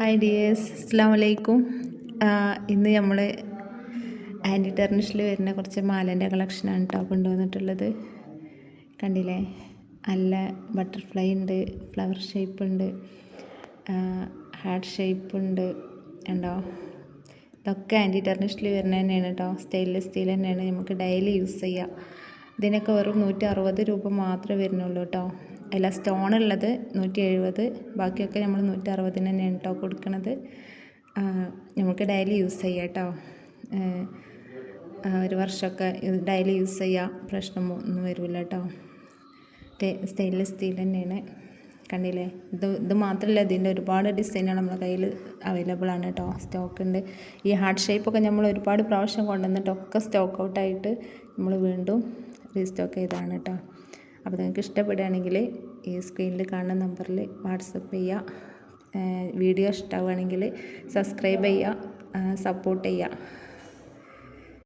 Hi dears, അസ്സാം വലൈക്കും. ഇന്ന് നമ്മൾ ആൻറ്റി ടെർണിഷിൽ വരുന്ന കുറച്ച് മാലേൻ്റെ കളക്ഷനാണ് കേട്ടോ കൊണ്ടുവന്നിട്ടുള്ളത്. കണ്ടില്ലേ, നല്ല ബട്ടർഫ്ലൈ ഉണ്ട്, ഫ്ലവർ ഷേപ്പ് ഉണ്ട്, ഹാർട്ട് ഷേപ്പ് ഉണ്ട്. ഉണ്ടോ? ഇതൊക്കെ ആൻറ്റി ടെർണിഷിൽ വരുന്ന തന്നെയാണ് കേട്ടോ. സ്റ്റെയിൻലെസ് സ്റ്റീൽ തന്നെയാണ്, നമുക്ക് ഡെയിലി യൂസ് ചെയ്യാം. ഇതിനൊക്കെ വെറും 160 രൂപ മാത്രമേ വരുന്നുള്ളൂ കേട്ടോ. അല്ല, സ്റ്റോൺ ഉള്ളത് 170, ബാക്കിയൊക്കെ നമ്മൾ 160 തന്നെയാണ് കേട്ടോ കൊടുക്കുന്നത്. നമുക്ക് ഡെയിലി യൂസ് ചെയ്യാം കേട്ടോ. ഒരു വർഷമൊക്കെ ഡെയിലി യൂസ് ചെയ്യാം, പ്രശ്നമൊന്നും വരില്ല കേട്ടോ. സ്റ്റെയിൻലെസ് സ്റ്റീൽ തന്നെയാണ്. കണ്ടില്ലേ, ഇത് മാത്രമല്ല, ഇതിൻ്റെ ഒരുപാട് ഡിസൈനുകൾ നമ്മുടെ കയ്യിൽ അവൈലബിൾ ആണ് കേട്ടോ. സ്റ്റോക്ക് ഉണ്ട്. ഈ ഹാർട്ട് ഷേപ്പൊക്കെ നമ്മൾ ഒരുപാട് പ്രാവശ്യം കൊണ്ടുവന്നിട്ടൊക്കെ സ്റ്റോക്ക് ഔട്ടായിട്ട് നമ്മൾ വീണ്ടും റീസ്റ്റോക്ക് ചെയ്താണ് കേട്ടോ. അപ്പോൾ നിങ്ങൾക്ക് ഇഷ്ടപ്പെടുകയാണെങ്കിൽ ഈ സ്ക്രീനിൽ കാണുന്ന നമ്പറിൽ വാട്സപ്പ് ചെയ്യുക. വീഡിയോ ഇഷ്ടമാവുകയാണെങ്കിൽ സബ്സ്ക്രൈബ് ചെയ്യുക, സപ്പോർട്ട് ചെയ്യുക.